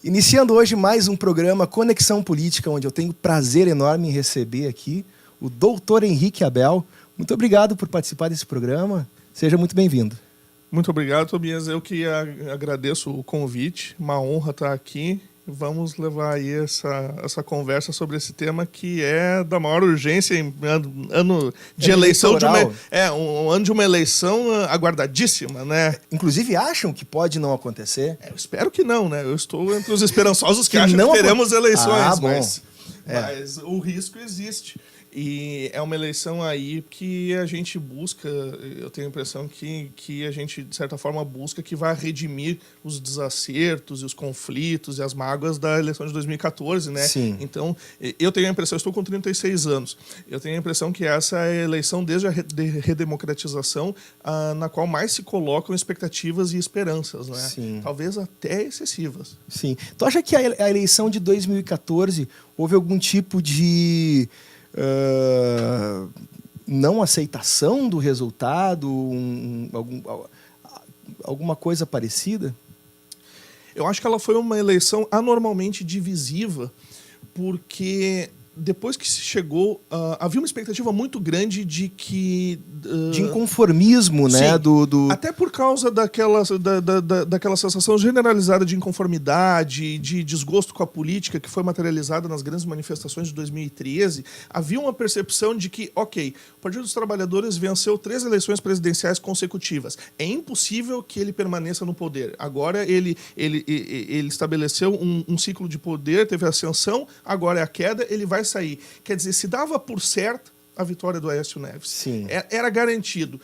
Iniciando hoje mais um programa Conexão Política, onde eu tenho prazer enorme em receber aqui o doutor Henrique Abel. Muito obrigado por participar desse programa. Seja muito bem-vindo. Muito obrigado, Tobias. Eu que agradeço o convite. Uma honra estar aqui. Vamos levar aí essa conversa sobre esse tema que é da maior urgência em ano de eleição. Um ano de uma eleição aguardadíssima, né? Inclusive acham que pode não acontecer? Eu espero que não, né? Eu estou entre os esperançosos que acham que teremos eleições, mas o risco existe. E é uma eleição aí que a gente busca, eu tenho a impressão que a gente, de certa forma, busca que vai redimir os desacertos e os conflitos e as mágoas da eleição de 2014, né? Sim. Então, eu tenho a impressão, eu estou com 36 anos, eu tenho a impressão que essa é a eleição desde a redemocratização na qual mais se colocam expectativas e esperanças, né? Sim. Talvez até excessivas. Sim. Tu acha que a eleição de 2014 houve algum tipo de não aceitação do resultado, alguma coisa parecida? Eu acho que ela foi uma eleição anormalmente divisiva, porque depois que se chegou, havia uma expectativa muito grande de que... de inconformismo, né? Até por causa daquela sensação generalizada de inconformidade, de desgosto com a política que foi materializada nas grandes manifestações de 2013, havia uma percepção de que, ok, o Partido dos Trabalhadores venceu 3 eleições presidenciais consecutivas. É impossível que ele permaneça no poder. Agora ele estabeleceu um ciclo de poder, teve a ascensão, agora é a queda, ele vai sair. Quer dizer, se dava por certo a vitória do Aécio Neves. Sim. Era garantido.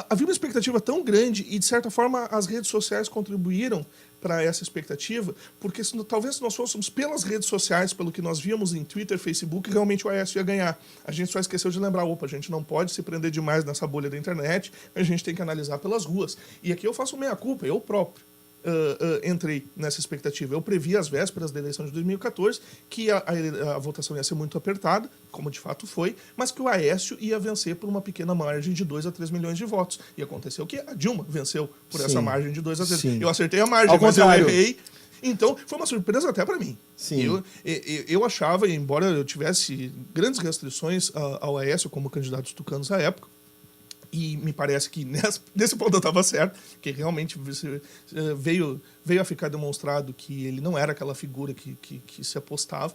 Havia uma expectativa tão grande e, de certa forma, as redes sociais contribuíram para essa expectativa, porque talvez se nós fôssemos pelas redes sociais, pelo que nós víamos em Twitter, Facebook, realmente o Aécio ia ganhar. A gente só esqueceu de lembrar, a gente não pode se prender demais nessa bolha da internet, a gente tem que analisar pelas ruas. E aqui eu faço meia-culpa, eu próprio. Entrei nessa expectativa. Eu previ às vésperas da eleição de 2014 que a votação ia ser muito apertada, como de fato foi, mas que o Aécio ia vencer por uma pequena margem de 2 a 3 milhões de votos. E aconteceu que a Dilma venceu por essa margem de 2 a 3. Sim. Eu acertei a margem, mas eu errei. Então, foi uma surpresa até para mim. Sim. Eu achava, embora eu tivesse grandes restrições ao Aécio como candidato dos tucanos à época, e me parece que nesse ponto eu estava certo, que realmente veio a ficar demonstrado que ele não era aquela figura que se apostava.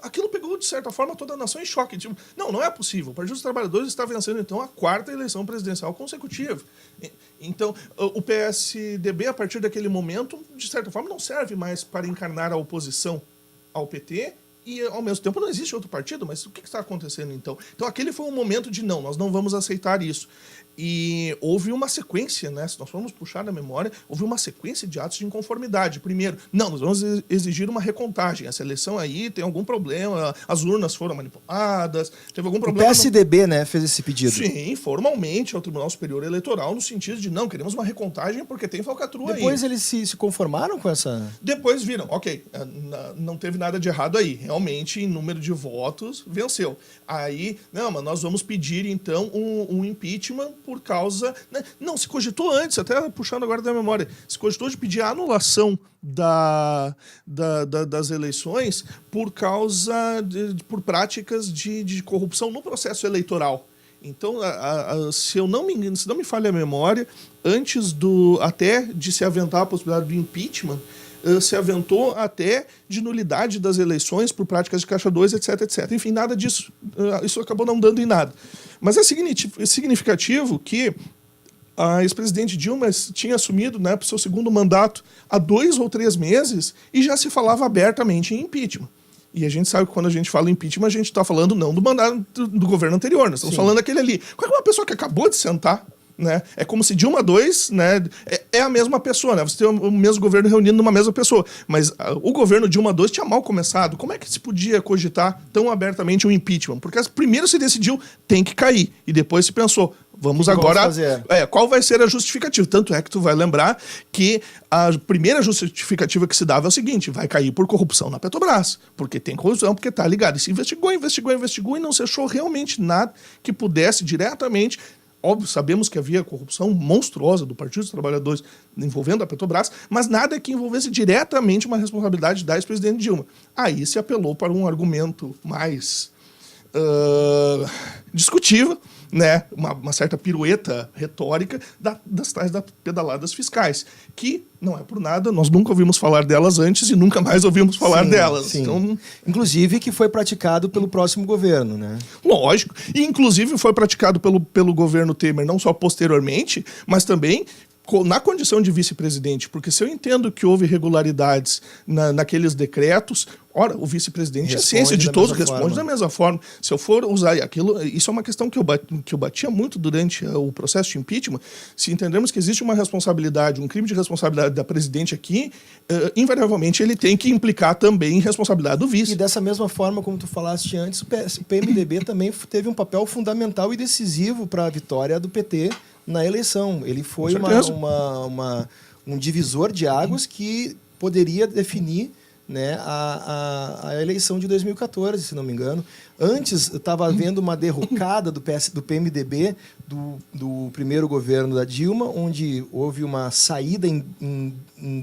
Aquilo pegou, de certa forma, toda a nação em choque. Tipo, não é possível. O Partido dos Trabalhadores está vencendo, então, a 4ª eleição presidencial consecutiva. Então, o PSDB, a partir daquele momento, de certa forma, não serve mais para encarnar a oposição ao PT, e, ao mesmo tempo, não existe outro partido, mas o que está acontecendo, então? Então, aquele foi um momento de nós não vamos aceitar isso. E houve uma sequência, né? Se nós formos puxar na memória, houve uma sequência de atos de inconformidade. Primeiro, nós vamos exigir uma recontagem. Essa eleição aí tem algum problema, as urnas foram manipuladas, teve algum problema... O PSDB, né, fez esse pedido. Sim, formalmente ao Tribunal Superior Eleitoral, no sentido de, queremos uma recontagem porque tem falcatrua aí. Depois eles se conformaram com essa... Depois viram, ok, não teve nada de errado aí. Realmente, em número de votos, venceu. Aí, mas nós vamos pedir, então, um impeachment por causa... Né? Não, se cogitou antes, até puxando agora da memória, se cogitou de pedir a anulação das eleições por por práticas de corrupção no processo eleitoral. Então, se não me falha a memória, antes até de se aventar a possibilidade do impeachment, se aventou até de nulidade das eleições por práticas de caixa 2, etc, etc. Enfim, nada disso, isso acabou não dando em nada. Mas é significativo que a ex-presidente Dilma tinha assumido, né, para o seu segundo mandato há 2 ou 3 meses e já se falava abertamente em impeachment. E a gente sabe que quando a gente fala impeachment, a gente está falando não do mandato do governo anterior, nós estamos falando daquele ali. Qual é uma pessoa que acabou de sentar? Né? É como se Dilma II, né, é a mesma pessoa, né? Você tem o mesmo governo reunido numa mesma pessoa. Mas o governo Dilma II tinha mal começado. Como é que se podia cogitar tão abertamente um impeachment? Porque primeiro se decidiu, tem que cair. E depois se pensou, vamos agora... qual vai ser a justificativa? Tanto é que tu vai lembrar que a primeira justificativa que se dava é o seguinte, vai cair por corrupção na Petrobras. Porque tem corrupção, porque tá ligado. E se investigou e não se achou realmente nada que pudesse diretamente... óbvio, sabemos que havia corrupção monstruosa do Partido dos Trabalhadores envolvendo a Petrobras, mas nada que envolvesse diretamente uma responsabilidade da ex-presidente Dilma. Aí se apelou para um argumento mais discutível, né, uma certa pirueta retórica das tais das pedaladas fiscais, que não é por nada, nós nunca ouvimos falar delas antes e nunca mais ouvimos falar delas. Sim. Então, inclusive que foi praticado pelo próximo governo, né? Lógico. E inclusive foi praticado pelo governo Temer, não só posteriormente, mas também na condição de vice-presidente, porque se eu entendo que houve irregularidades naqueles decretos, ora, o vice-presidente, a ciência de todos, responde da mesma forma. Se eu for usar aquilo, isso é uma questão que eu batia muito durante o processo de impeachment. Se entendermos que existe uma responsabilidade, um crime de responsabilidade da presidente aqui, invariavelmente ele tem que implicar também responsabilidade do vice. E dessa mesma forma, como tu falaste antes, o PMDB também teve um papel fundamental e decisivo para a vitória do PT na eleição. Ele foi um divisor de águas que poderia definir, né, a eleição de 2014, se não me engano. Antes, estava havendo uma derrocada do PMDB, do primeiro governo da Dilma, onde houve uma saída em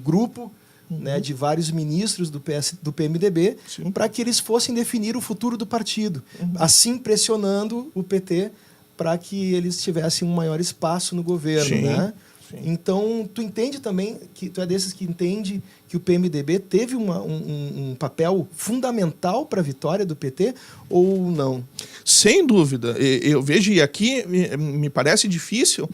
grupo, né, de vários ministros do PMDB, para que eles fossem definir o futuro do partido, assim pressionando o PT para que eles tivessem um maior espaço no governo, né? Sim. Então, tu entende também, que tu é desses que entende que o PMDB teve um papel fundamental para a vitória do PT ou não? Sem dúvida. Eu vejo, e aqui me parece difícil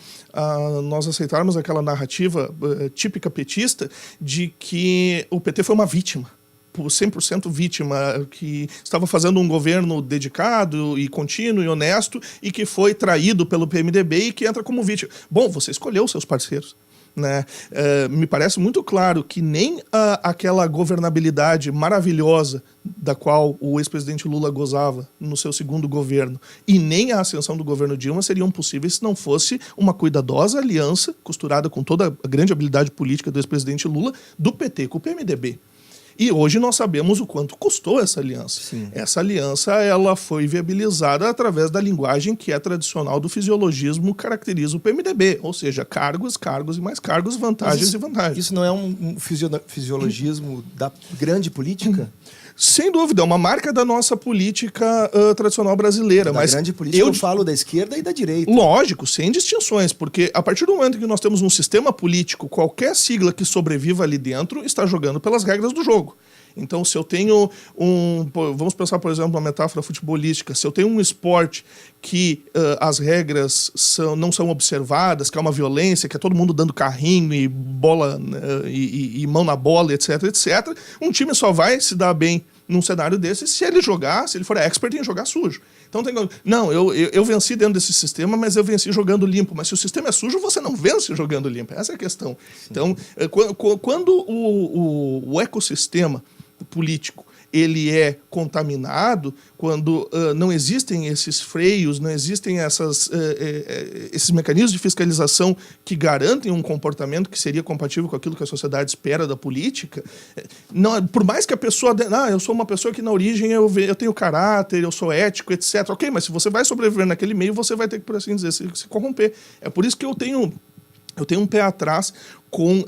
nós aceitarmos aquela narrativa típica petista de que o PT foi uma vítima. 100% vítima, que estava fazendo um governo dedicado e contínuo e honesto e que foi traído pelo PMDB e que entra como vítima. Bom, você escolheu seus parceiros, né? Me parece muito claro que nem aquela governabilidade maravilhosa da qual o ex-presidente Lula gozava no seu segundo governo e nem a ascensão do governo Dilma seriam possíveis se não fosse uma cuidadosa aliança, costurada com toda a grande habilidade política do ex-presidente Lula, do PT com o PMDB. E hoje nós sabemos o quanto custou essa aliança. Sim. Essa aliança ela foi viabilizada através da linguagem que é tradicional do fisiologismo, caracteriza o PMDB, ou seja, cargos e mais cargos, vantagens e vantagens. Isso não é um fisiologismo da grande política? Sem dúvida, é uma marca da nossa política tradicional brasileira. Da grande política eu falo da esquerda e da direita. Lógico, sem distinções, porque a partir do momento que nós temos um sistema político, qualquer sigla que sobreviva ali dentro está jogando pelas regras do jogo. Então, se eu tenho vamos pensar, por exemplo, uma metáfora futebolística, se eu tenho um esporte que as regras não são observadas, que é uma violência, que é todo mundo dando carrinho e bola e mão na bola, etc, etc, um time só vai se dar bem num cenário desse se ele for expert em jogar sujo. Então, eu venci dentro desse sistema, mas eu venci jogando limpo. Mas se o sistema é sujo, você não vence jogando limpo. Essa é a questão. Sim. Então, quando o ecossistema político ele é contaminado, quando não existem esses freios, não existem esses mecanismos de fiscalização que garantem um comportamento que seria compatível com aquilo que a sociedade espera da política, por mais que a pessoa... eu sou uma pessoa que na origem eu tenho caráter, eu sou ético, etc. Ok, mas se você vai sobreviver naquele meio, você vai ter que, por assim dizer, se corromper. É por isso que eu tenho um pé atrás com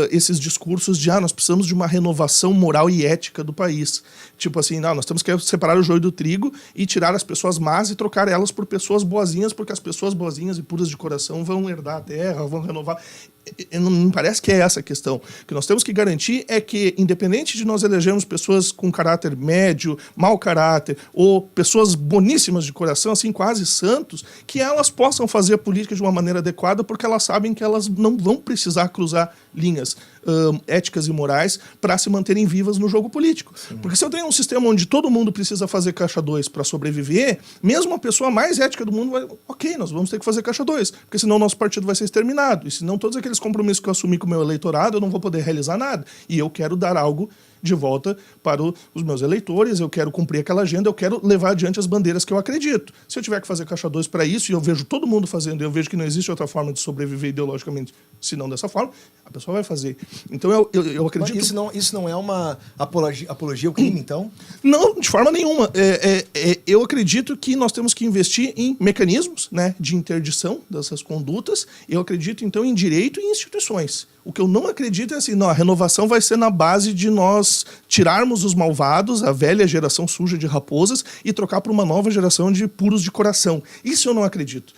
esses discursos de nós precisamos de uma renovação moral e ética do país. Tipo assim, nós temos que separar o joio do trigo e tirar as pessoas más e trocar elas por pessoas boazinhas, porque as pessoas boazinhas e puras de coração vão herdar a terra, vão renovar. Não me parece que é essa a questão. O que nós temos que garantir é que, independente de nós elegermos pessoas com caráter médio, mau caráter, ou pessoas boníssimas de coração, assim, quase santos, que elas possam fazer a política de uma maneira adequada, porque elas sabem que elas não vão precisar cruzar linhas éticas e morais para se manterem vivas no jogo político. Sim. Porque se eu tenho um sistema onde todo mundo precisa fazer caixa 2 para sobreviver, mesmo a pessoa mais ética do mundo vai... Ok, nós vamos ter que fazer caixa 2, porque senão o nosso partido vai ser exterminado. E senão todos aqueles compromissos que eu assumi com o meu eleitorado, eu não vou poder realizar nada. E eu quero dar algo de volta para os meus eleitores, eu quero cumprir aquela agenda, eu quero levar adiante as bandeiras que eu acredito. Se eu tiver que fazer caixa 2 para isso, e eu vejo todo mundo fazendo, e eu vejo que não existe outra forma de sobreviver ideologicamente, se não dessa forma, a pessoa vai fazer. Então eu acredito... Isso não é uma apologia ao crime, então? Não, de forma nenhuma. Eu acredito que nós temos que investir em mecanismos, né, de interdição dessas condutas. Eu acredito, então, em direito e instituições. O que eu não acredito é assim, não, a renovação vai ser na base de nós tirarmos os malvados, a velha geração suja de raposas, e trocar por uma nova geração de puros de coração. Isso eu não acredito.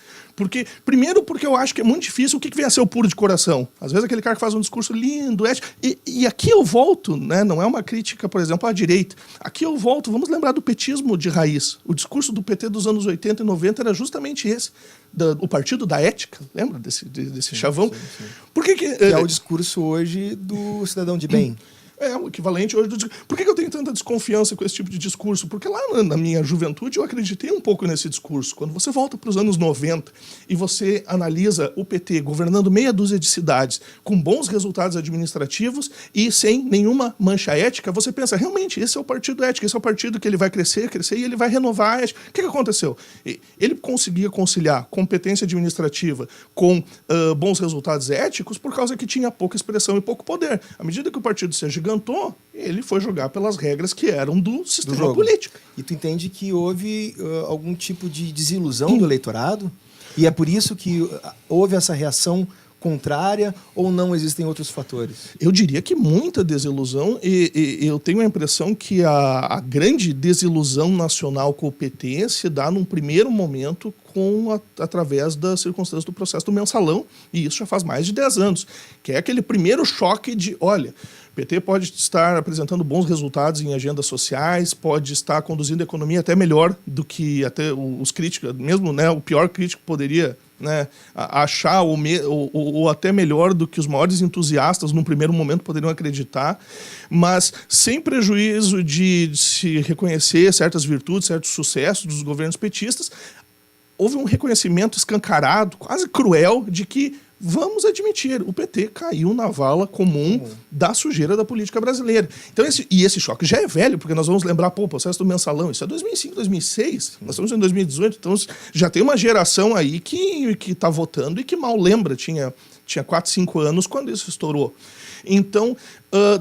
Primeiro porque eu acho que é muito difícil. O que vem a ser o puro de coração? Às vezes aquele cara que faz um discurso lindo, ético. E aqui eu volto, né? Não é uma crítica, por exemplo, à direita. Aqui eu volto, vamos lembrar do petismo de raiz. O discurso do PT dos anos 80 e 90 era justamente esse. O partido da ética, lembra desse chavão? Sim. Por que é o discurso hoje do cidadão de bem. É o equivalente hoje do... Por que eu tenho tanta desconfiança com esse tipo de discurso? Porque lá na minha juventude eu acreditei um pouco nesse discurso. Quando você volta para os anos 90 e você analisa o PT governando meia dúzia de cidades com bons resultados administrativos e sem nenhuma mancha ética, você pensa, realmente, esse é o partido ético, esse é o partido que ele vai crescer e ele vai renovar a ética. O que aconteceu? Ele conseguia conciliar competência administrativa com bons resultados éticos por causa que tinha pouca expressão e pouco poder. À medida que o partido se gigantou, ele foi jogar pelas regras que eram do sistema político. E tu entende que houve algum tipo de desilusão do eleitorado? E é por isso que houve essa reação contrária, ou não existem outros fatores? Eu diria que muita desilusão, e eu tenho a impressão que a grande desilusão nacional com o PT se dá num primeiro momento através das circunstâncias do processo do mensalão, e isso já faz mais de 10 anos, que é aquele primeiro choque de, olha, o PT pode estar apresentando bons resultados em agendas sociais, pode estar conduzindo a economia até melhor do que até os críticos, mesmo, né, o pior crítico poderia, né, achar ou até melhor do que os maiores entusiastas num primeiro momento poderiam acreditar, mas sem prejuízo de se reconhecer certas virtudes, certos sucessos dos governos petistas. Houve um reconhecimento escancarado, quase cruel, de que, vamos admitir, o PT caiu na vala comum da sujeira da política brasileira. Então, esse choque já é velho, porque nós vamos lembrar, o processo do mensalão, isso é 2005, 2006, nós estamos em 2018, então já tem uma geração aí que está votando e que mal lembra, tinha 4, 5 anos quando isso estourou. Então,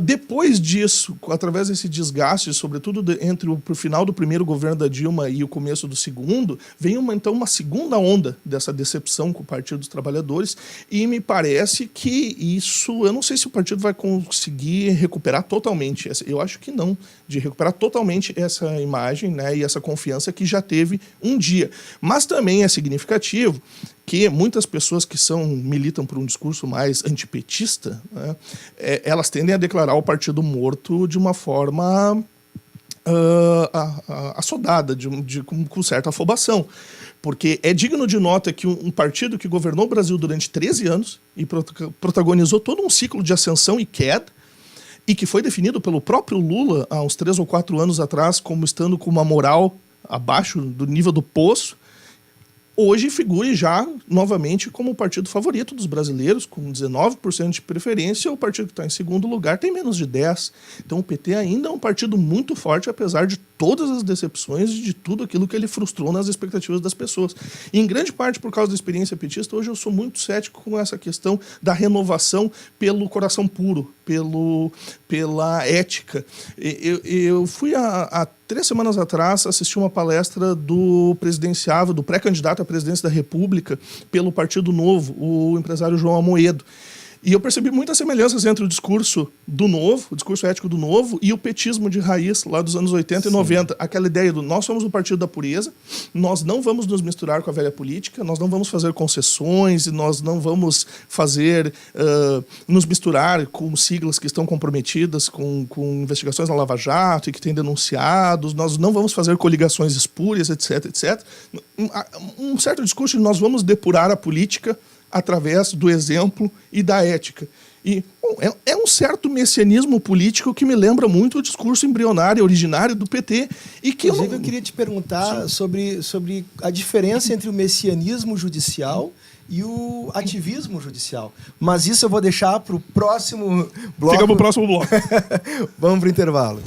depois disso, através desse desgaste, sobretudo entre o final do primeiro governo da Dilma e o começo do segundo, vem uma segunda onda dessa decepção com o Partido dos Trabalhadores, e me parece que isso, eu não sei se o partido vai conseguir recuperar totalmente, eu acho que não, de recuperar totalmente essa imagem, né, e essa confiança que já teve um dia. Mas também é significativo que muitas pessoas que militam por um discurso mais antipetista, né, elas tendem a declarar o partido morto de uma forma assodada, com certa afobação. Porque é digno de nota que um partido que governou o Brasil durante 13 anos e protagonizou todo um ciclo de ascensão e queda, e que foi definido pelo próprio Lula há uns 3 ou 4 anos atrás como estando com uma moral abaixo do nível do poço, hoje figure já novamente como o partido favorito dos brasileiros, com 19% de preferência. O partido que está em segundo lugar tem menos de 10%. Então o PT ainda é um partido muito forte, apesar de todas as decepções e de tudo aquilo que ele frustrou nas expectativas das pessoas. E em grande parte por causa da experiência petista, hoje eu sou muito cético com essa questão da renovação pelo coração puro, pela ética. Eu fui há 3 semanas atrás assistir uma palestra do presidenciável, do pré-candidato à presidência da República pelo Partido Novo, o empresário João Amoedo. E eu percebi muitas semelhanças entre o discurso do Novo, o discurso ético do Novo, e o petismo de raiz lá dos anos 80 e 90. Aquela ideia do nós somos o partido da pureza, nós não vamos nos misturar com a velha política, nós não vamos fazer concessões, e nós não vamos nos misturar com siglas que estão comprometidas com investigações na Lava Jato e que têm denunciados, nós não vamos fazer coligações espúrias, etc, etc. Um certo discurso de nós vamos depurar a política através do exemplo e da ética. E é um certo messianismo político que me lembra muito o discurso embrionário, originário do PT. E que Inclusive, eu queria te perguntar sobre a diferença entre o messianismo judicial e o ativismo judicial. Mas isso eu vou deixar para o próximo bloco. Fica para o próximo bloco. Vamos para o intervalo.